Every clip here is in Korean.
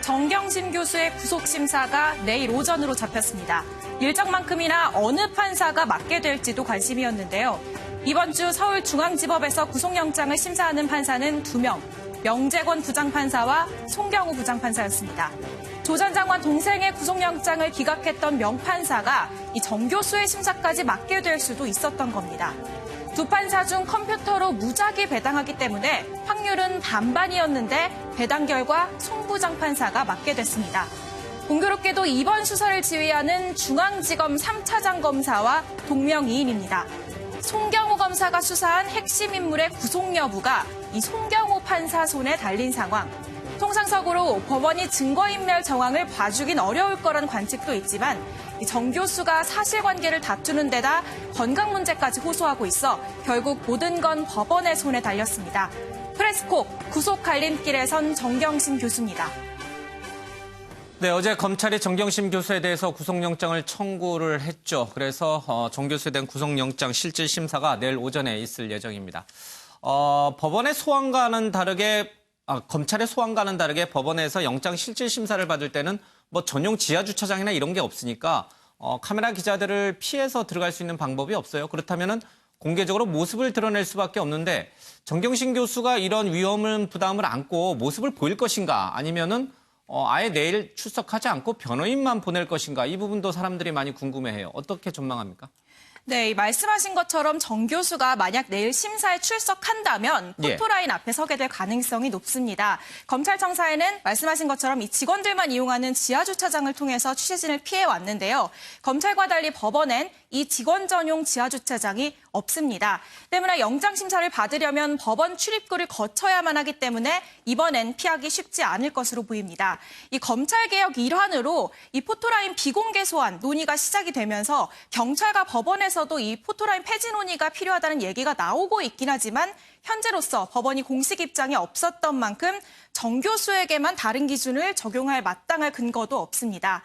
정경심 교수의 구속심사가 내일 오전으로 잡혔습니다. 일정만큼이나 어느 판사가 맡게 될지도 관심이었는데요. 이번 주 서울중앙지법에서 구속영장을 심사하는 판사는 2명, 명재권 부장판사와 송경우 부장판사였습니다. 조 전 장관 동생의 구속영장을 기각했던 명판사가 이 정 교수의 심사까지 맡게 될 수도 있었던 겁니다. 두 판사 중 컴퓨터로 무작위 배당하기 때문에 확률은 반반이었는데 배당 결과 송 부장판사가 맡게 됐습니다. 공교롭게도 이번 수사를 지휘하는 중앙지검 3차장 검사와 동명이인입니다. 송경우 검사가 수사한 핵심 인물의 구속 여부가 이 송경우 판사 손에 달린 상황. 통상적으로 법원이 증거인멸 정황을 봐주긴 어려울 거란 관측도 있지만 정 교수가 사실관계를 다투는 데다 건강 문제까지 호소하고 있어 결국 모든 건 법원의 손에 달렸습니다. 프레스코 구속 갈림길에 선 정경심 교수입니다. 네, 어제 검찰이 정경심 교수에 대해서 구속영장을 청구를 했죠. 그래서 정 교수에 대한 구속영장 실질 심사가 내일 오전에 있을 예정입니다. 법원의 소환과는 다르게 검찰의 소환과는 다르게 법원에서 영장 실질 심사를 받을 때는 뭐 전용 지하 주차장이나 이런 게 없으니까 카메라 기자들을 피해서 들어갈 수 있는 방법이 없어요. 그렇다면은 공개적으로 모습을 드러낼 수밖에 없는데 정경심 교수가 이런 위험 부담을 안고 모습을 보일 것인가 아니면은 아예 내일 출석하지 않고 변호인만 보낼 것인가 이 부분도 사람들이 많이 궁금해해요. 어떻게 전망합니까? 네, 말씀하신 것처럼 정 교수가 만약 내일 심사에 출석한다면 포토라인 앞에 서게 될 가능성이 높습니다. 검찰청사에는 말씀하신 것처럼 이 직원들만 이용하는 지하주차장을 통해서 취재진을 피해왔는데요. 검찰과 달리 법원엔 이 직원 전용 지하주차장이 없습니다. 때문에 영장심사를 받으려면 법원 출입구를 거쳐야만 하기 때문에 이번엔 피하기 쉽지 않을 것으로 보입니다. 이 검찰개혁 일환으로 이 포토라인 비공개 소환 논의가 시작이 되면서 경찰과 법원에서도 이 포토라인 폐지 논의가 필요하다는 얘기가 나오고 있긴 하지만 현재로서 법원이 공식 입장이 없었던 만큼 정 교수에게만 다른 기준을 적용할 마땅할 근거도 없습니다.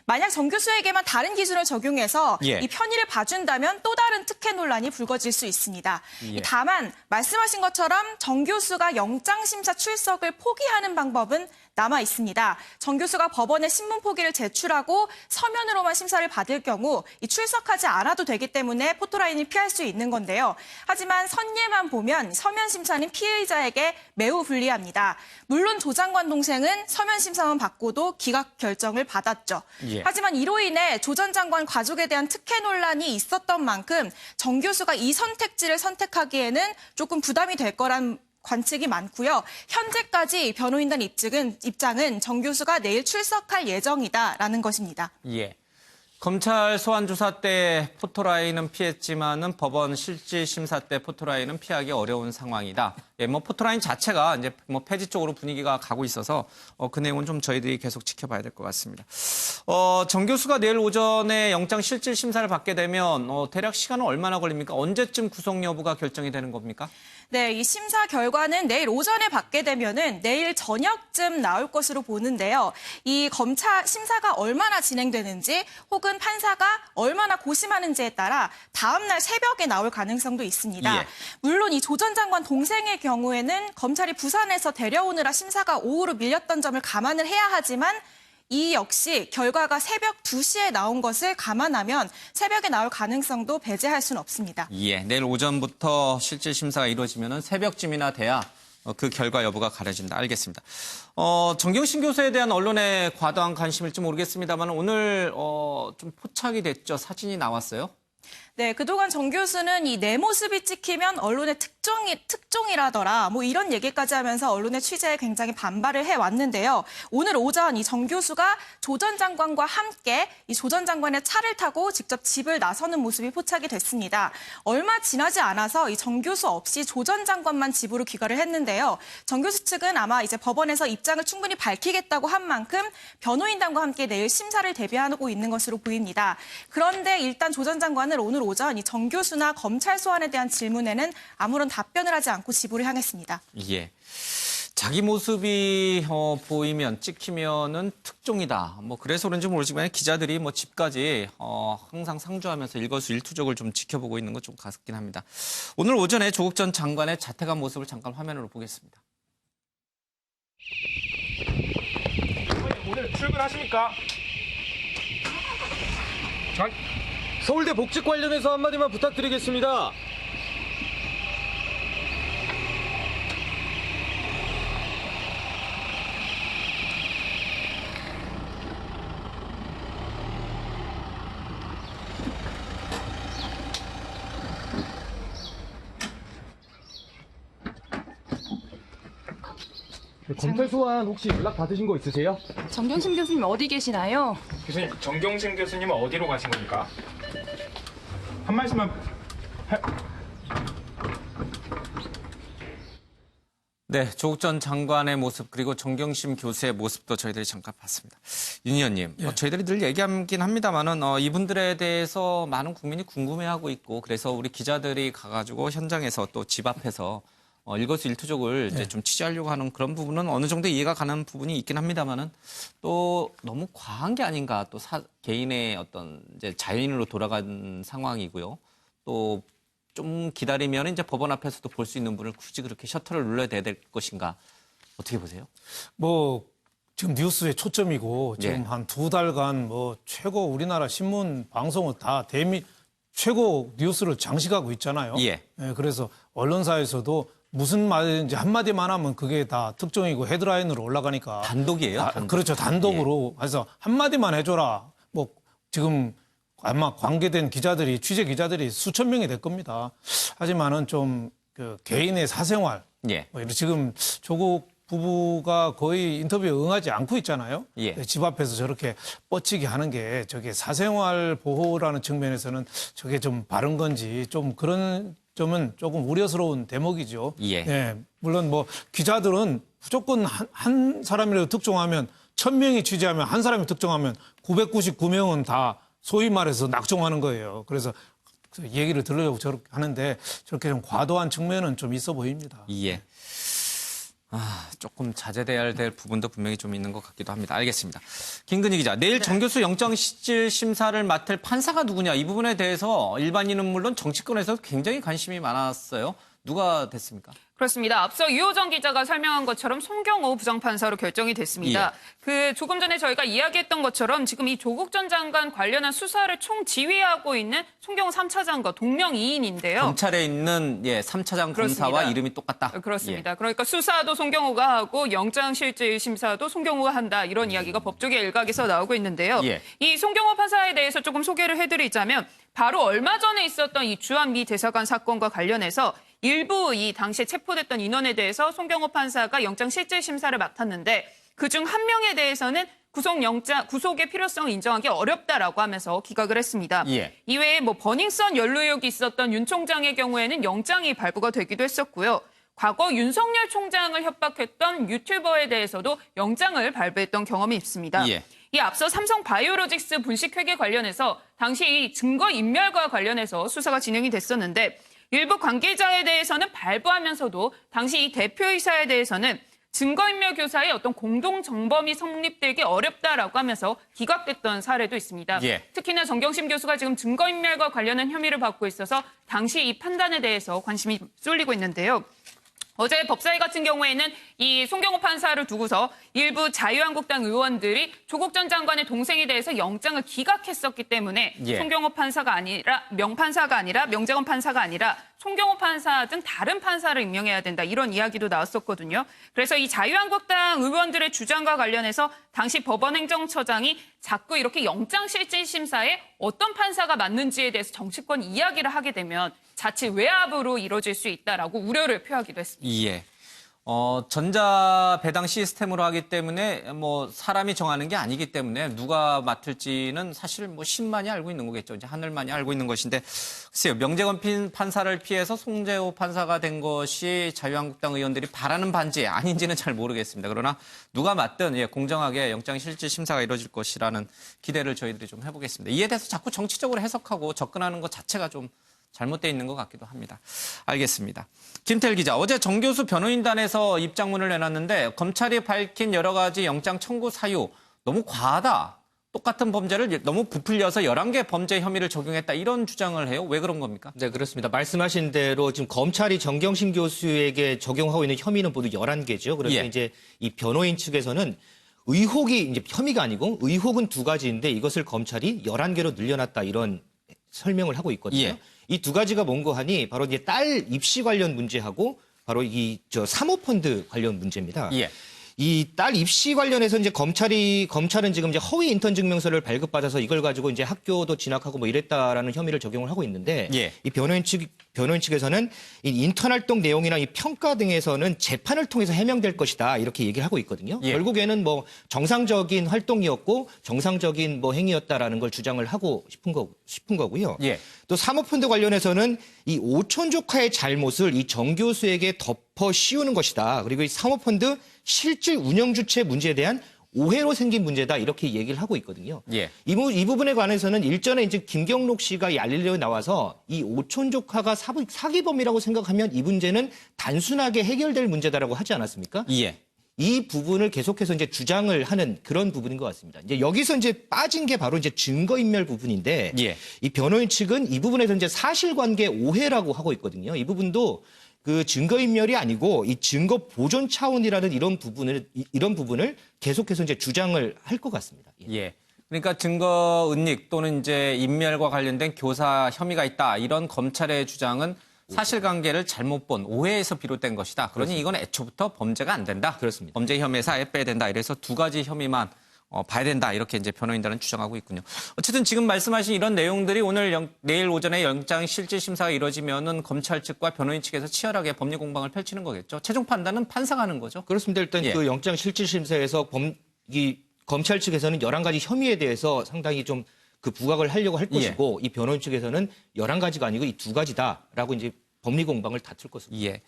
만약 정 교수에게만 다른 기준을 적용해서 이 편의를 봐준다면 또 다른 특혜 논란이 불거질 수 있습니다. 다만 말씀하신 것처럼 정 교수가 영장심사 출석을 포기하는 방법은 남아 있습니다. 정 교수가 법원에 신문 포기를 제출하고 서면으로만 심사를 받을 경우 출석하지 않아도 되기 때문에 포토라인을 피할 수 있는 건데요. 하지만 선예만 보면 서면 심사는 피의자에게 매우 불리합니다. 물론 조 장관 동생은 서면 심사만 받고도 기각 결정을 받았죠. 하지만 이로 인해 조 전 장관 가족에 대한 특혜 논란이 있었던 만큼 정 교수가 이 선택지를 선택하기에는 조금 부담이 될 거란 관측이 많고요. 현재까지 변호인단 입장은 정 교수가 내일 출석할 예정이다라는 것입니다. 검찰 소환 조사 때 포토라인은 피했지만은 법원 실질 심사 때 포토라인은 피하기 어려운 상황이다. 포토라인 자체가 이제 폐지 쪽으로 분위기가 가고 있어서 그 내용은 좀 저희들이 계속 지켜봐야 될 것 같습니다. 정 교수가 내일 오전에 영장 실질 심사를 받게 되면 대략 시간은 얼마나 걸립니까? 언제쯤 구속 여부가 결정이 되는 겁니까? 네, 이 심사 결과는 내일 오전에 받게 되면은 내일 저녁쯤 나올 것으로 보는데요. 이 검찰 심사가 얼마나 진행되는지 혹은 판사가 얼마나 고심하는지에 따라 다음 날 새벽에 나올 가능성도 있습니다. 물론 이 조 전 장관 동생의 경우에는 검찰이 부산에서 데려오느라 심사가 오후로 밀렸던 점을 감안을 해야 하지만 이 역시 결과가 새벽 2시에 나온 것을 감안하면 새벽에 나올 가능성도 배제할 수는 없습니다. 내일 오전부터 실질 심사가 이루어지면 새벽쯤이나 돼야 그 결과 여부가 가려진다. 알겠습니다. 정경심 교수에 대한 언론의 과도한 관심일지 모르겠습니다만 오늘 좀 포착이 됐죠. 사진이 나왔어요. 네, 그동안 정 교수는 이 내 모습이 찍히면 언론의 특종이라더라. 뭐 이런 얘기까지 하면서 언론의 취재에 굉장히 반발을 해왔는데요. 오늘 오전 이 정 교수가 조 전 장관과 함께 이 조 전 장관의 차를 타고 직접 집을 나서는 모습이 포착이 됐습니다. 얼마 지나지 않아서 이 정 교수 없이 조 전 장관만 집으로 귀가를 했는데요. 정 교수 측은 아마 이제 법원에서 입장을 충분히 밝히겠다고 한 만큼 변호인단과 함께 내일 심사를 대비하고 있는 것으로 보입니다. 그런데 일단 조 전 장관은 오늘 오전 이 정 교수나 검찰 소환에 대한 질문에는 아무런 답변을 하지 않고 집으로 향했습니다. 자기 모습이 보이면 찍히면은 특종이다. 그래서 그런지 모르지만 기자들이 집까지 항상 상주하면서 일거수일투족을 좀 지켜보고 있는 것 좀 가습긴 합니다. 오늘 오전에 조국 전 장관의 자택한 모습을 잠깐 화면으로 보겠습니다. 오늘 출근하십니까? 서울대 복직 관련해서 한마디만 부탁드리겠습니다. 검찰 소환 혹시 연락 받으신 거 있으세요? 정경심 교수님 어디 계시나요? 교수님, 정경심 교수님은 어디로 가신 겁니까? 한 말씀만 네, 조국 전 장관의 모습 그리고 정경심 교수의 모습도 저희들이 잠깐 봤습니다. 윤 의원님, 저희들이 늘 얘기하긴 합니다만은 이분들에 대해서 많은 국민이 궁금해하고 있고 그래서 우리 기자들이 가가지고 현장에서 또 집 앞에서 일거수일투족을 이제 좀 취재하려고 하는 그런 부분은 어느 정도 이해가 가는 부분이 있긴 합니다만은 또 너무 과한 게 아닌가 또 개인의 어떤 이제 자연인으로 돌아간 상황이고요. 또 좀 기다리면 이제 법원 앞에서도 볼 수 있는 분을 굳이 그렇게 셔터를 눌러야 될 것인가 어떻게 보세요? 뭐 지금 뉴스의 초점이고 지금 예. 한 2달간 뭐 최고 우리나라 신문 방송은 다 최고 뉴스를 장식하고 있잖아요. 예. 그래서 언론사에서도 무슨 말인지 한마디만 하면 그게 다 특종이고 헤드라인으로 올라가니까 단독이에요? 단독. 그렇죠. 단독으로 해서 한마디만 해줘라. 뭐 지금 아마 관계된 기자들이 취재 기자들이 수천 명이 될 겁니다. 하지만은 좀 그 개인의 사생활 예. 뭐 지금 조국 부부가 거의 인터뷰에 응하지 않고 있잖아요. 예. 집 앞에서 저렇게 뻗치게 하는 게 저게 사생활 보호라는 측면에서는 저게 좀 바른 건지 좀 그런 점은 조금 우려스러운 대목이죠. 예. 물론 뭐 기자들은 무조건 한 사람이라도 특종하면 1000명이 취재하면 한 사람이 특종하면 999명은 다 소위 말해서 낙종하는 거예요. 그래서 그 얘기를 들으려고 저렇게 하는데 저렇게 좀 과도한 측면은 좀 있어 보입니다. 예. 조금 자제돼야 될 부분도 분명히 좀 있는 것 같기도 합니다. 알겠습니다. 김근희 기자, 내일 정 교수 영장실질 심사를 맡을 판사가 누구냐 이 부분에 대해서 일반인은 물론 정치권에서도 굉장히 관심이 많았어요. 누가 됐습니까? 그렇습니다. 앞서 유호정 기자가 설명한 것처럼 송경호 부장판사로 결정이 됐습니다. 그 조금 전에 저희가 이야기했던 것처럼 지금 이 조국 전 장관 관련한 수사를 총지휘하고 있는 송경호 3차장과 동명이인인데요. 검찰에 있는 3차장 검사와 그렇습니다. 이름이 똑같다. 그렇습니다. 그러니까 수사도 송경호가 하고 영장실질심사도 송경호가 한다. 이런 이야기가 법조계 일각에서 나오고 있는데요. 예. 이 송경호 판사에 대해서 조금 소개를 해드리자면 바로 얼마 전에 있었던 이 주한미 대사관 사건과 관련해서 일부 이 당시에 체포됐던 인원에 대해서 송경호 판사가 영장실질심사를 맡았는데 그중 한 명에 대해서는 구속의 필요성을 인정하기 어렵다라고 하면서 기각을 했습니다. 예. 이외에 뭐 버닝썬 연루 의혹이 있었던 윤 총장의 경우에는 영장이 발부가 되기도 했었고요. 과거 윤석열 총장을 협박했던 유튜버에 대해서도 영장을 발부했던 경험이 있습니다. 예. 이 앞서 삼성 바이오로직스 분식회계 관련해서 당시 이 증거인멸과 관련해서 수사가 진행이 됐었는데 일부 관계자에 대해서는 발부하면서도 당시 이 대표이사에 대해서는 증거인멸 교사의 어떤 공동정범이 성립되기 어렵다라고 하면서 기각됐던 사례도 있습니다. 예. 특히나 정경심 교수가 지금 증거인멸과 관련한 혐의를 받고 있어서 당시 이 판단에 대해서 관심이 쏠리고 있는데요. 어제 법사위 같은 경우에는 이 송경호 판사를 두고서 일부 자유한국당 의원들이 조국 전 장관의 동생에 대해서 영장을 기각했었기 때문에 송경호 판사가 아니라 명재건 판사가 아니라 송경호 판사 등 다른 판사를 임명해야 된다. 이런 이야기도 나왔었거든요. 그래서 이 자유한국당 의원들의 주장과 관련해서 당시 법원행정처장이 자꾸 이렇게 영장실질심사에 어떤 판사가 맞는지에 대해서 정치권 이야기를 하게 되면 자칫 외압으로 이뤄질 수 있다라고 우려를 표하기도 했습니다. 예. 전자 배당 시스템으로 하기 때문에 뭐 사람이 정하는 게 아니기 때문에 누가 맡을지는 사실 뭐 신만이 알고 있는 거겠죠. 이제 하늘만이 알고 있는 것인데 글쎄요. 명재건 판사를 피해서 송재호 판사가 된 것이 자유한국당 의원들이 바라는 반지 아닌지는 잘 모르겠습니다. 그러나 누가 맡든 공정하게 영장실질 심사가 이루어질 것이라는 기대를 저희들이 좀 해보겠습니다. 이에 대해서 자꾸 정치적으로 해석하고 접근하는 것 자체가 좀 잘못되어 있는 것 같기도 합니다. 알겠습니다. 김태일 기자, 어제 정 교수 변호인단에서 입장문을 내놨는데 검찰이 밝힌 여러 가지 영장 청구 사유 너무 과하다. 똑같은 범죄를 너무 부풀려서 11개 범죄 혐의를 적용했다. 이런 주장을 해요. 왜 그런 겁니까? 네, 그렇습니다. 말씀하신 대로 지금 검찰이 정경심 교수에게 적용하고 있는 혐의는 모두 11개죠. 그래서 이제 이 변호인 측에서는 의혹이 이제 혐의가 아니고 의혹은 두 가지인데 이것을 검찰이 11개로 늘려놨다 이런 설명을 하고 있거든요. 예. 이 두 가지가 뭔고 하니 바로 이제 딸 입시 관련 문제하고 바로 이 사모펀드 관련 문제입니다. 예. 이 딸 입시 관련해서 이제 검찰은 지금 이제 허위 인턴 증명서를 발급받아서 이걸 가지고 이제 학교도 진학하고 뭐 이랬다라는 혐의를 적용을 하고 있는데 예. 이 변호인 측에서는 이 인턴 활동 내용이나 이 평가 등에서는 재판을 통해서 해명될 것이다 이렇게 얘기를 하고 있거든요. 예. 결국에는 뭐 정상적인 활동이었고 정상적인 뭐 행위였다라는 걸 주장을 하고 싶은 거고요. 예. 또 사모펀드 관련해서는 이 오촌 조카의 잘못을 이 정 교수에게 덮어 씌우는 것이다. 그리고 이 사모펀드 실질 운영 주체 문제에 대한 오해로 생긴 문제다 이렇게 얘기를 하고 있거든요. 예. 이 부분에 관해서는 일전에 이제 김경록 씨가 이 알릴레오에 나와서 이 오촌 조카가 사기범이라고 생각하면 이 문제는 단순하게 해결될 문제다라고 하지 않았습니까? 예. 이 부분을 계속해서 이제 주장을 하는 그런 부분인 것 같습니다. 이제 여기서 이제 빠진 게 바로 이제 증거인멸 부분인데 예. 이 변호인 측은 이 부분에서 이제 사실관계 오해라고 하고 있거든요. 이 부분도 그 증거인멸이 아니고 이 증거 보존 차원이라는 이런 부분을 계속해서 이제 주장을 할 것 같습니다. 예. 예. 그러니까 증거 은닉 또는 이제 인멸과 관련된 교사 혐의가 있다. 이런 검찰의 주장은 사실관계를 잘못 본 오해에서 비롯된 것이다. 그러니 이건 애초부터 범죄가 안 된다. 그렇습니다. 범죄 혐의에서 아예 빼야 된다. 이래서 두 가지 혐의만 봐야 된다. 이렇게 이제 변호인단은 주장하고 있군요. 어쨌든 지금 말씀하신 이런 내용들이 내일 오전에 영장 실질 심사가 이루어지면은 검찰 측과 변호인 측에서 치열하게 법리 공방을 펼치는 거겠죠. 최종 판단은 판사가 하는 거죠. 그렇습니다. 일단 예. 그 영장 실질 심사에서 검찰 측에서는 11가지 혐의에 대해서 상당히 좀 그 부각을 하려고 할 것이고 이 변호인 측에서는 11가지가 아니고 이 두 가지다라고 이제 법리 공방을 다툴 것입니다. 예.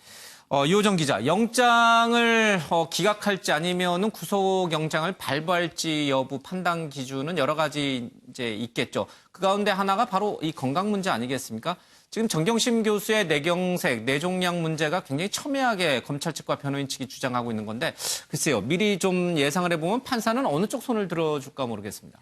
유호정 기자, 영장을 기각할지 아니면은 구속영장을 발부할지 여부 판단 기준은 여러 가지 이제 있겠죠. 그 가운데 하나가 바로 이 건강 문제 아니겠습니까? 지금 정경심 교수의 뇌경색, 뇌종양 문제가 굉장히 첨예하게 검찰 측과 변호인 측이 주장하고 있는 건데 글쎄요, 미리 좀 예상을 해보면 판사는 어느 쪽 손을 들어줄까 모르겠습니다.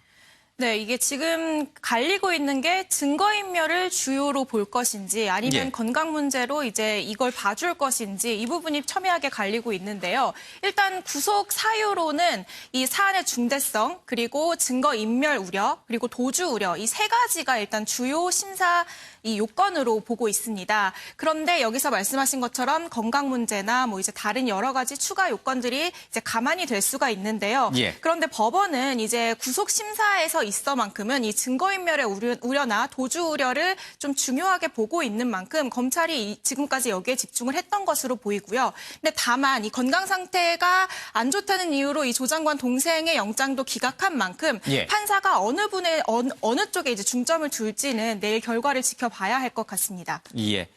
네, 이게 지금 갈리고 있는 게 증거인멸을 주요로 볼 것인지 아니면 예. 건강 문제로 이제 이걸 봐줄 것인지 이 부분이 첨예하게 갈리고 있는데요. 일단 구속 사유로는 이 사안의 중대성 그리고 증거인멸 우려 그리고 도주 우려 이 세 가지가 일단 주요 심사 이 요건으로 보고 있습니다. 그런데 여기서 말씀하신 것처럼 건강 문제나 뭐 이제 다른 여러 가지 추가 요건들이 이제 가만히 될 수가 있는데요. 예. 그런데 법원은 이제 구속 심사에서 있어만큼은 이 증거인멸의 우려나 도주 우려를 좀 중요하게 보고 있는 만큼 검찰이 지금까지 여기에 집중을 했던 것으로 보이고요. 근데 다만 이 건강 상태가 안 좋다는 이유로 이 조 장관 동생의 영장도 기각한 만큼 예. 판사가 어느 쪽에 이제 중점을 둘지는 내일 결과를 지켜봐야 할 것 같습니다. 예.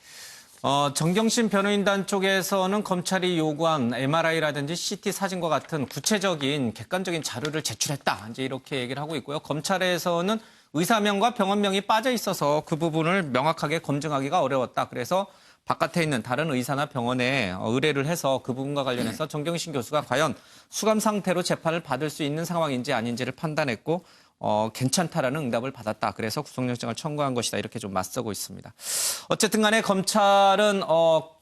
정경심 변호인단 쪽에서는 검찰이 요구한 MRI라든지 CT 사진과 같은 구체적인 객관적인 자료를 제출했다. 이제 이렇게 얘기를 하고 있고요. 검찰에서는 의사명과 병원명이 빠져 있어서 그 부분을 명확하게 검증하기가 어려웠다. 그래서 바깥에 있는 다른 의사나 병원에 의뢰를 해서 그 부분과 관련해서 정경심 교수가 과연 수감 상태로 재판을 받을 수 있는 상황인지 아닌지를 판단했고 괜찮다라는 응답을 받았다. 그래서 구속영장을 청구한 것이다. 이렇게 좀 맞서고 있습니다. 어쨌든 간에 검찰은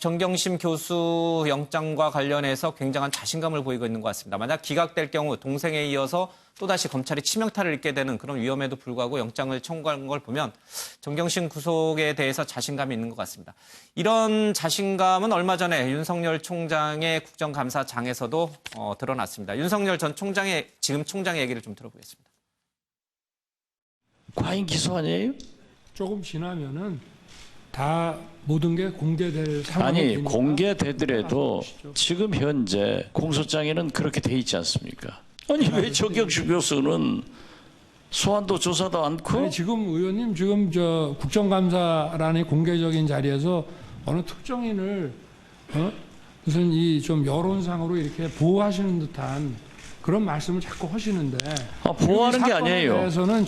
정경심 교수 영장과 관련해서 굉장한 자신감을 보이고 있는 것 같습니다. 만약 기각될 경우 동생에 이어서 또다시 검찰이 치명타를 입게 되는 그런 위험에도 불구하고 영장을 청구한 걸 보면 정경심 구속에 대해서 자신감이 있는 것 같습니다. 이런 자신감은 얼마 전에 윤석열 총장의 국정감사장에서도 드러났습니다. 윤석열 전 총장의 지금 총장의 얘기를 좀 들어보겠습니다. 과잉 기소 아니에요? 조금 지나면은 다 모든 게 공개될 상황이 아니 되니까 공개되더라도 지금 현재 공소장에는 그렇게 돼 있지 않습니까? 아니 왜 정경심 교수는 소환도 조사도 않고 아니, 지금 의원님 지금 저 국정감사라는 공개적인 자리에서 어느 특정인을 무슨 이 좀 여론상으로 이렇게 보호하시는 듯한 그런 말씀을 자꾸 하시는데 보호하는 게 아니에요. 저는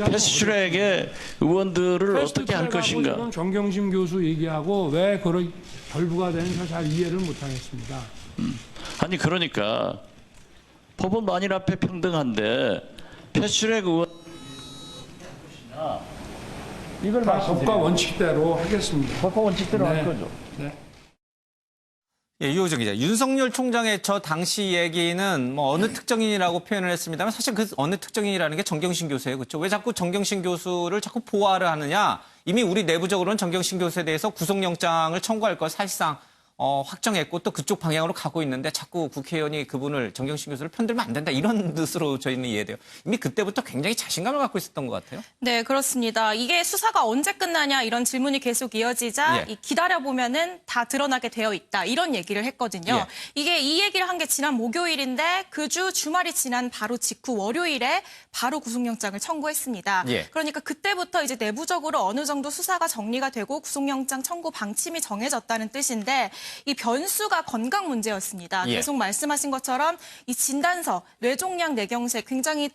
패스트트랙에 의원들을 어떻게 할 것인가. 지금 정경심 교수 얘기하고 왜 그런 결부가 되는지 잘 이해를 못하겠습니다. 아니 그러니까 법은 만일 앞에 평등한데 패스트트랙 의원 이걸 다 법과 원칙대로 하겠습니다. 법과 원칙대로 네. 할 거죠. 네. 예, 유호정 기자. 윤석열 총장의 저 당시 얘기는 뭐 어느 특정인이라고 표현을 했습니다만 사실 그 어느 특정인이라는 게 정경심 교수예요. 그렇죠? 왜 자꾸 정경심 교수를 자꾸 보호하려 하느냐. 이미 우리 내부적으로는 정경심 교수에 대해서 구속영장을 청구할 걸 사실상 확정했고 또 그쪽 방향으로 가고 있는데 자꾸 국회의원이 그분을 정경심 교수를 편들면 안 된다 이런 뜻으로 저희는 이해돼요. 이미 그때부터 굉장히 자신감을 갖고 있었던 것 같아요. 네, 그렇습니다. 이게 수사가 언제 끝나냐 이런 질문이 계속 이어지자 예. 기다려보면은 다 드러나게 되어 있다 이런 얘기를 했거든요. 예. 이게 이 얘기를 한 게 지난 목요일인데 그 주 주말이 지난 바로 직후 월요일에 바로 구속영장을 청구했습니다. 예. 그러니까 그때부터 이제 내부적으로 어느 정도 수사가 정리가 되고 구속영장 청구 방침이 정해졌다는 뜻인데 이 변수가 건강 문제였습니다. 예. 계속 말씀하신 것처럼 이 진단서, 뇌종양 뇌경색 굉장히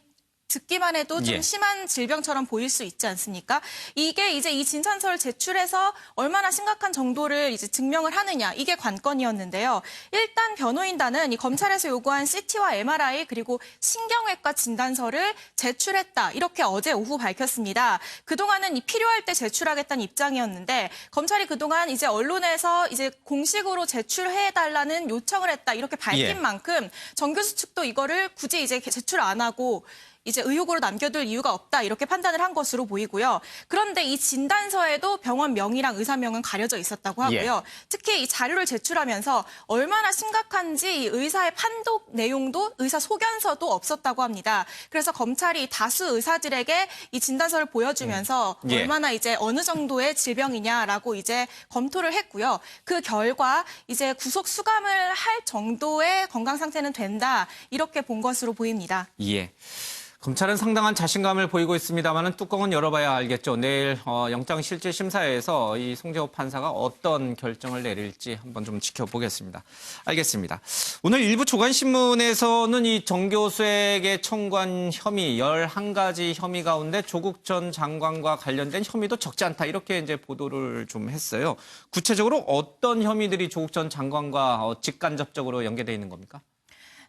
듣기만 해도 좀 예. 심한 질병처럼 보일 수 있지 않습니까? 이게 이제 이 진단서를 제출해서 얼마나 심각한 정도를 이제 증명을 하느냐 이게 관건이었는데요. 일단 변호인단은 이 검찰에서 요구한 CT와 MRI 그리고 신경외과 진단서를 제출했다 이렇게 어제 오후 밝혔습니다. 그동안은 이 필요할 때 제출하겠다는 입장이었는데 검찰이 그동안 이제 언론에서 이제 공식으로 제출해달라는 요청을 했다 이렇게 밝힌 예. 만큼 정 교수 측도 이거를 굳이 이제 제출 안 하고 이제 의혹으로 남겨둘 이유가 없다 이렇게 판단을 한 것으로 보이고요. 그런데 이 진단서에도 병원 명이랑 의사명은 가려져 있었다고 하고요. 특히 이 자료를 제출하면서 얼마나 심각한지 이 의사의 판독 내용도 의사 소견서도 없었다고 합니다. 그래서 검찰이 다수 의사들에게 이 진단서를 보여주면서 예. 얼마나 이제 어느 정도의 질병이냐라고 이제 검토를 했고요. 그 결과 이제 구속 수감을 할 정도의 건강 상태는 된다 이렇게 본 것으로 보입니다. 예. 검찰은 상당한 자신감을 보이고 있습니다만 뚜껑은 열어봐야 알겠죠. 내일 영장실질심사에서 이 송재호 판사가 어떤 결정을 내릴지 한번 좀 지켜보겠습니다. 알겠습니다. 오늘 일부 조간신문에서는 이 정 교수에게 청구한 혐의 11가지 혐의 가운데 조국 전 장관과 관련된 혐의도 적지 않다 이렇게 이제 보도를 좀 했어요. 구체적으로 어떤 혐의들이 조국 전 장관과 직간접적으로 연계되어 있는 겁니까?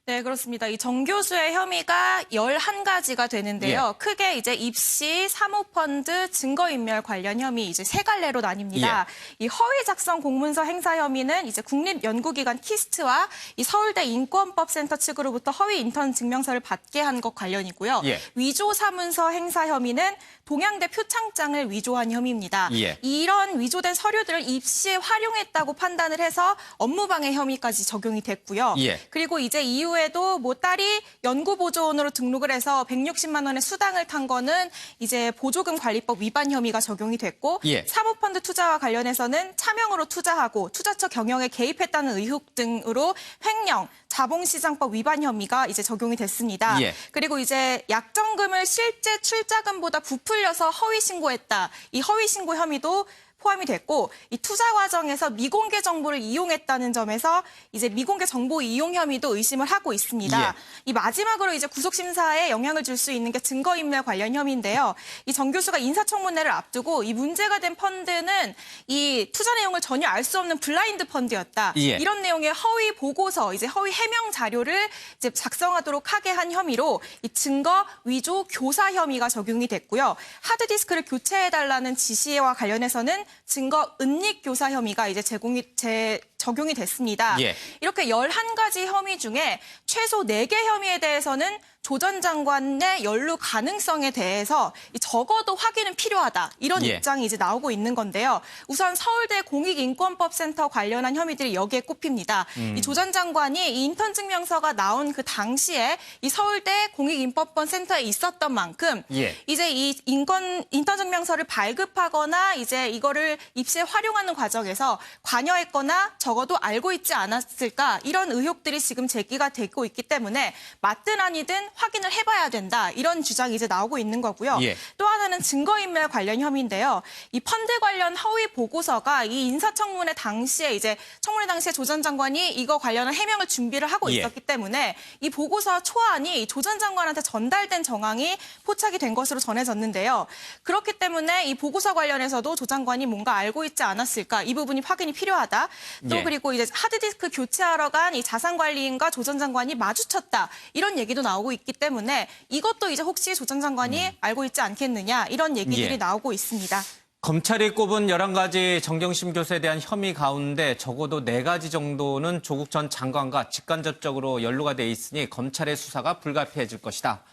네, 그렇습니다. 이 정 교수의 혐의가 11가지가 되는데요. 예. 크게 이제 입시, 사모펀드, 증거인멸 관련 혐의 이제 세 갈래로 나뉩니다. 이 허위 작성 공문서 행사 혐의는 이제 국립연구기관 키스트와 이 서울대 인권법센터 측으로부터 허위 인턴 증명서를 받게 한 것 관련이고요. 예. 위조 사문서 행사 혐의는 동양대 표창장을 위조한 혐의입니다. 예. 이런 위조된 서류들을 입시에 활용했다고 판단을 해서 업무방해 혐의까지 적용이 됐고요. 예. 그리고 이제 이후에도 뭐 딸이 연구보조원으로 등록을 해서 160만 원의 수당을 탄 거는 이제 보조금 관리법 위반 혐의가 적용이 됐고 예. 사모펀드 투자와 관련해서는 차명으로 투자하고 투자처 경영에 개입했다는 의혹 등으로 횡령, 자본시장법 위반 혐의가 이제 적용이 됐습니다. 예. 그리고 이제 약정금을 실제 출자금보다 부풀려서 허위 신고했다. 이 허위 신고 혐의도 포함이 됐고 이 투자 과정에서 미공개 정보를 이용했다는 점에서 이제 미공개 정보 이용 혐의도 의심을 하고 있습니다. 예. 이 마지막으로 이제 구속 심사에 영향을 줄 수 있는 게 증거인멸 관련 혐의인데요. 이 정 교수가 인사청문회를 앞두고 이 문제가 된 펀드는 이 투자 내용을 전혀 알 수 없는 블라인드 펀드였다. 예. 이런 내용의 허위 보고서, 이제 허위 해명 자료를 이제 작성하도록 하게 한 혐의로 이 증거 위조 교사 혐의가 적용이 됐고요. 하드디스크를 교체해달라는 지시와 관련해서는 증거 은닉 교사 혐의가 이제 적용이 됐습니다. 예. 이렇게 11가지 혐의 중에 최소 4개 혐의에 대해서는 조 전 장관의 연루 가능성에 대해서 적어도 확인은 필요하다. 이런 예. 입장이 이제 나오고 있는 건데요. 우선 서울대 공익인권법센터 관련한 혐의들이 여기에 꼽힙니다. 이 조 전 장관이 이 인턴 증명서가 나온 그 당시에 이 서울대 공익인권법센터에 있었던 만큼 예. 이제 이 인턴 증명서를 발급하거나 이제 이거를 입시에 활용하는 과정에서 관여했거나 적어도 알고 있지 않았을까 이런 의혹들이 지금 제기가 되고 있기 때문에 맞든 아니든 확인을 해봐야 된다. 이런 주장이 이제 나오고 있는 거고요. 예. 또 하나는 증거인멸 관련 혐의인데요. 이 펀드 관련 허위 보고서가 이 인사청문회 당시에 이제 청문회 당시에 조 전 장관이 이거 관련한 해명을 준비를 하고 예. 있었기 때문에 이 보고서 초안이 조 전 장관한테 전달된 정황이 포착이 된 것으로 전해졌는데요. 그렇기 때문에 이 보고서 관련해서도 조 장관이 뭔가 알고 있지 않았을까 이 부분이 확인이 필요하다. 또 예. 그리고 이제 하드디스크 교체하러 간 이 자산관리인과 조 전 장관이 마주쳤다. 이런 얘기도 나오고 있기 때문에 이것도 이제 혹시 조 전 장관이 알고 있지 않겠느냐 이런 얘기들이 예. 나오고 있습니다. 검찰이 꼽은 11가지 정경심 교수에 대한 혐의 가운데 적어도 4가지 정도는 조국 전 장관과 직간접적으로 연루가 돼 있으니 검찰의 수사가 불가피해질 것이다.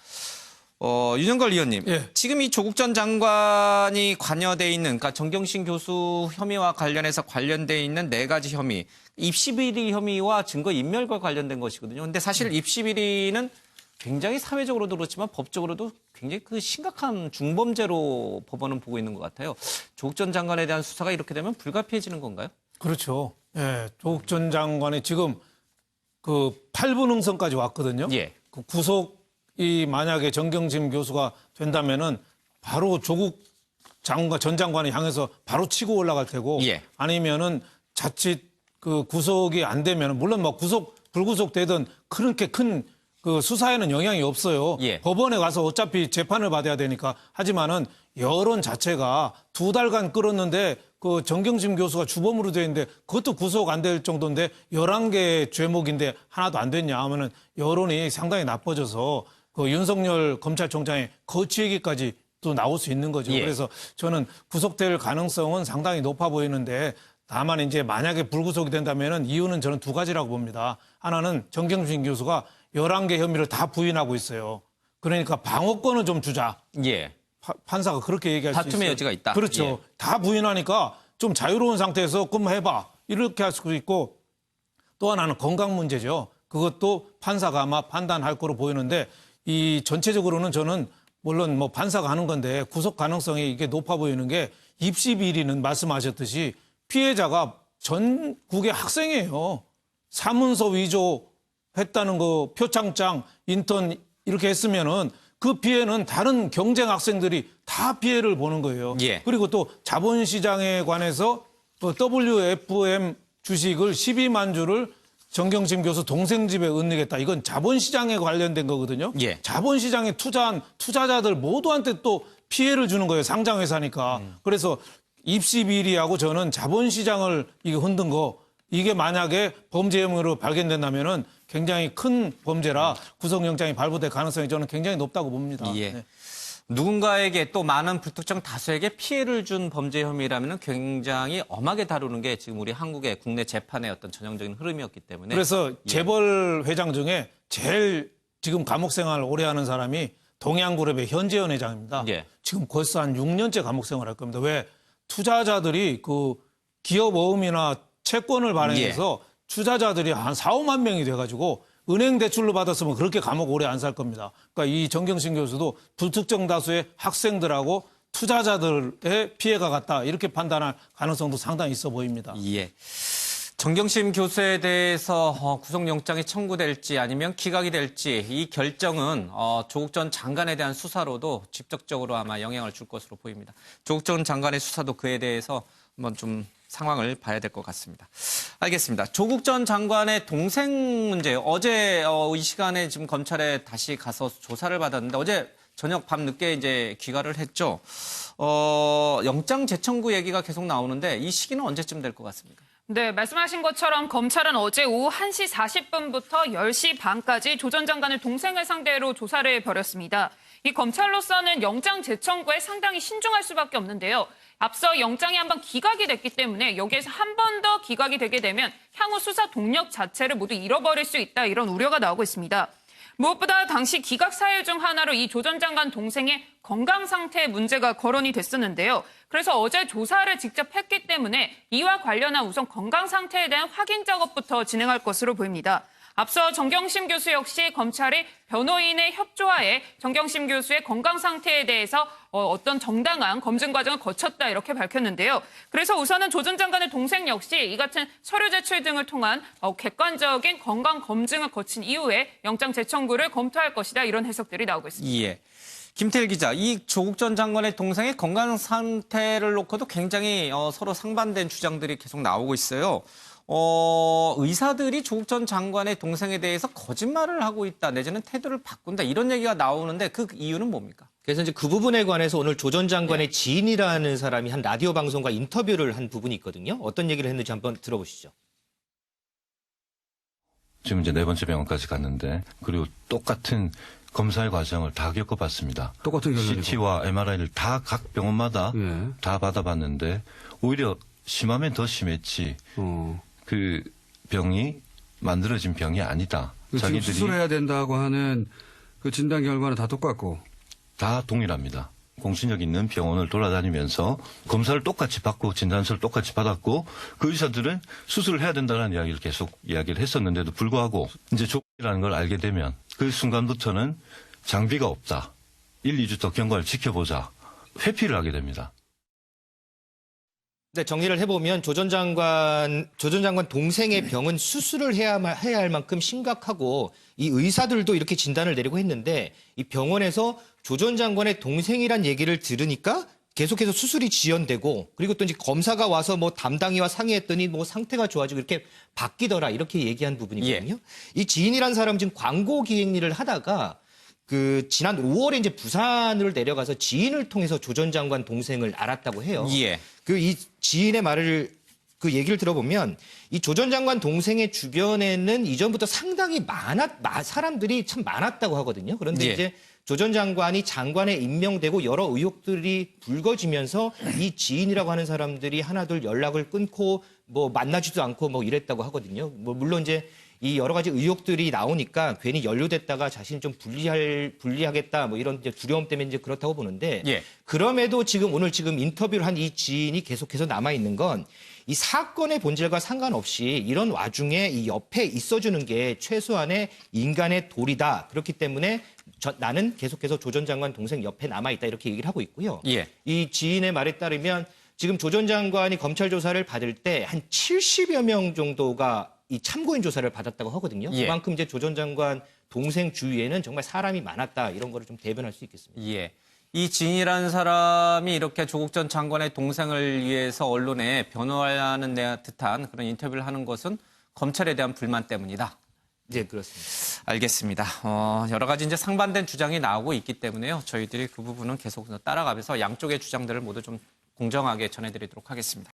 윤영걸 의원님, 예. 지금 이 조국 전 장관이 관여돼 있는, 그러니까 정경심 교수 혐의와 관련해서 관련돼 있는 4가지 혐의, 입시비리 혐의와 증거인멸과 관련된 것이거든요. 근데 사실 입시비리는 굉장히 사회적으로도 그렇지만 법적으로도 굉장히 그 심각한 중범죄로 법원은 보고 있는 것 같아요. 조국 전 장관에 대한 수사가 이렇게 되면 불가피해지는 건가요? 그렇죠. 예, 조국 전 장관이 지금 그 8분 응선까지 왔거든요. 예. 그 구속이 만약에 정경심 교수가 된다면은 바로 조국 장관 전 장관을 향해서 바로 치고 올라갈 테고, 예. 아니면은 자칫 그 구속이 안 되면, 물론 뭐 불구속 되든 그렇게 큰 그 수사에는 영향이 없어요. 예. 법원에 가서 어차피 재판을 받아야 되니까. 하지만은 여론 자체가 2달간 끌었는데 그 정경심 교수가 주범으로 돼 있는데 그것도 구속 안 될 정도인데 11개 죄목인데 하나도 안 됐냐 하면은 여론이 상당히 나빠져서 그 윤석열 검찰총장의 거취 얘기까지 또 나올 수 있는 거죠. 예. 그래서 저는 구속될 가능성은 상당히 높아 보이는데, 다만 이제 만약에 불구속이 된다면은 이유는 저는 2가지라고 봅니다. 하나는 정경심 교수가 11개 혐의를 다 부인하고 있어요. 그러니까 방어권을 좀 주자. 예. 판사가 그렇게 얘기할 수 있어요. 다툼의 여지가 있다. 그렇죠. 예. 다 부인하니까 좀 자유로운 상태에서 그럼 해봐. 이렇게 할 수도 있고, 또 하나는 건강 문제죠. 그것도 판사가 아마 판단할 거로 보이는데, 이 전체적으로는 저는 물론 뭐 판사가 하는 건데 구속 가능성이 이게 높아 보이는 게, 입시 비리는 말씀하셨듯이 피해자가 전국의 학생이에요. 사문서 위조했다는 거, 표창장, 인턴 이렇게 했으면은 그 피해는 다른 경쟁 학생들이 다 피해를 보는 거예요. 예. 그리고 또 자본시장에 관해서 WFM 주식을 12만 주를 정경심 교수 동생 집에 은닉했다. 이건 자본시장에 관련된 거거든요. 예. 자본시장에 투자한 투자자들 모두한테 또 피해를 주는 거예요. 상장회사니까. 그래서 입시 비리하고 저는 자본시장을 이게 흔든 거, 이게 만약에 범죄 혐의로 발견된다면은 굉장히 큰 범죄라 구속영장이 발부될 가능성이 저는 굉장히 높다고 봅니다. 예. 네. 누군가에게 또 많은 불특정 다수에게 피해를 준 범죄 혐의라면 굉장히 엄하게 다루는 게 지금 우리 한국의 국내 재판의 어떤 전형적인 흐름이었기 때문에. 그래서 재벌 회장 중에 제일 지금 감옥 생활을 오래 하는 사람이 동양그룹의 현재현 회장입니다. 예. 지금 벌써 한 6년째 감옥 생활을 할 겁니다. 왜? 투자자들이 그 기업 어음이나 채권을 발행해서 투자자들이 한 4, 5만 명이 돼가지고 은행 대출로 받았으면 그렇게 감옥 오래 안 살 겁니다. 그러니까 이 정경심 교수도 불특정 다수의 학생들하고 투자자들의 피해가 갔다, 이렇게 판단할 가능성도 상당히 있어 보입니다. 예. 정경심 교수에 대해서 구속영장이 청구될지 아니면 기각이 될지, 이 결정은 조국 전 장관에 대한 수사로도 직접적으로 아마 영향을 줄 것으로 보입니다. 조국 전 장관의 수사도 그에 대해서 한번 좀 상황을 봐야 될 것 같습니다. 알겠습니다. 조국 전 장관의 동생 문제, 어제 이 시간에 지금 검찰에 다시 가서 조사를 받았는데 어제 저녁 밤늦게 이제 귀가를 했죠. 영장 재청구 얘기가 계속 나오는데 이 시기는 언제쯤 될 것 같습니까? 네, 말씀하신 것처럼 검찰은 어제 오후 1시 40분부터 10시 반까지 조 전 장관의 동생을 상대로 조사를 벌였습니다. 이 검찰로서는 영장 재청구에 상당히 신중할 수밖에 없는데요. 앞서 영장이 한번 기각이 됐기 때문에 여기에서 한 번 더 기각이 되게 되면 향후 수사 동력 자체를 모두 잃어버릴 수 있다, 이런 우려가 나오고 있습니다. 무엇보다 당시 기각 사유 중 하나로 이 조 전 장관 동생의 건강 상태에 문제가 거론이 됐었는데요. 그래서 어제 조사를 직접 했기 때문에 이와 관련한 우선 건강 상태에 대한 확인 작업부터 진행할 것으로 보입니다. 앞서 정경심 교수 역시 검찰이 변호인의 협조하에 정경심 교수의 건강 상태에 대해서 어떤 정당한 검증 과정을 거쳤다, 이렇게 밝혔는데요. 그래서 우선은 조 전 장관의 동생 역시 이 같은 서류 제출 등을 통한 객관적인 건강 검증을 거친 이후에 영장 재청구를 검토할 것이다, 이런 해석들이 나오고 있습니다. 예. 김태일 기자, 이 조국 전 장관의 동생의 건강 상태를 놓고도 굉장히 서로 상반된 주장들이 계속 나오고 있어요. 의사들이 조국 전 장관의 동생에 대해서 거짓말을 하고 있다, 내지는 태도를 바꾼다, 이런 얘기가 나오는데 그 이유는 뭡니까? 그래서 이제 그 부분에 관해서 오늘 조 전 장관의 지인이라는 사람이 한 라디오 방송과 인터뷰를 한 부분이 있거든요. 어떤 얘기를 했는지 한번 들어보시죠. 지금 이제 4번째 병원까지 갔는데, 그리고 똑같은 검사의 과정을 다 겪어봤습니다. 똑같은 결론이고. CT와 MRI를 다 각 병원마다 예. 다 받아봤는데 오히려 심하면 더 심했지 그 병이 만들어진 병이 아니다. 지금 수술해야 된다고 하는 그 진단 결과는 다 똑같고. 다 동일합니다. 공신력 있는 병원을 돌아다니면서 검사를 똑같이 받고 진단서를 똑같이 받았고 그 의사들은 수술을 해야 된다는 이야기를 계속 이야기를 했었는데도 불구하고 이제 조건이라는 걸 알게 되면 그 순간부터는 장비가 없다. 1, 2주 더 경과를 지켜보자. 회피를 하게 됩니다. 네, 정리를 해보면 조 전 장관 동생의 병은 수술을 해야 할 만큼 심각하고 이 의사들도 이렇게 진단을 내리고 했는데 이 병원에서 조 전 장관의 동생이란 얘기를 들으니까 계속해서 수술이 지연되고 그리고 또 이제 검사가 와서 뭐 담당이와 상의했더니 뭐 상태가 좋아지고 이렇게 바뀌더라 이렇게 얘기한 부분이거든요. 이 지인이란 사람 지금 광고 기획 일을 하다가 그 지난 5월에 이제 부산을 내려가서 지인을 통해서 조 전 장관 동생을 알았다고 해요. 그 이 지인의 말을 그 얘기를 들어보면 이 조 전 장관 동생의 주변에는 이전부터 상당히 사람들이 참 많았다고 하거든요. 그런데 이제 조 전 장관이 장관에 임명되고 여러 의혹들이 불거지면서 이 지인이라고 하는 사람들이 하나둘 연락을 끊고 뭐 만나지도 않고 뭐 이랬다고 하거든요. 뭐 물론 이제 이 여러 가지 의혹들이 나오니까 괜히 연루됐다가 자신이 좀 불리하겠다 뭐 이런 이제 두려움 때문에 이제 그렇다고 보는데 그럼에도 지금 오늘 지금 인터뷰를 한 이 지인이 계속해서 남아 있는 건 이 사건의 본질과 상관없이 이런 와중에 이 옆에 있어주는 게 최소한의 인간의 도리다. 그렇기 때문에 나는 계속해서 조 전 장관 동생 옆에 남아 있다 이렇게 얘기를 하고 있고요. 이 지인의 말에 따르면 지금 조 전 장관이 검찰 조사를 받을 때 한 70여 명 정도가 이 참고인 조사를 받았다고 하거든요. 그만큼 이제 조 전 장관 동생 주위에는 정말 사람이 많았다 이런 거를 좀 대변할 수 있겠습니다. 이 지인이라는 사람이 이렇게 조국 전 장관의 동생을 위해서 언론에 변호하는 듯한 그런 인터뷰를 하는 것은 검찰에 대한 불만 때문이다. 네, 그렇습니다. 알겠습니다. 여러 가지 이제 상반된 주장이 나오고 있기 때문에요. 저희들이 그 부분은 계속 따라가면서 양쪽의 주장들을 모두 좀 공정하게 전해드리도록 하겠습니다.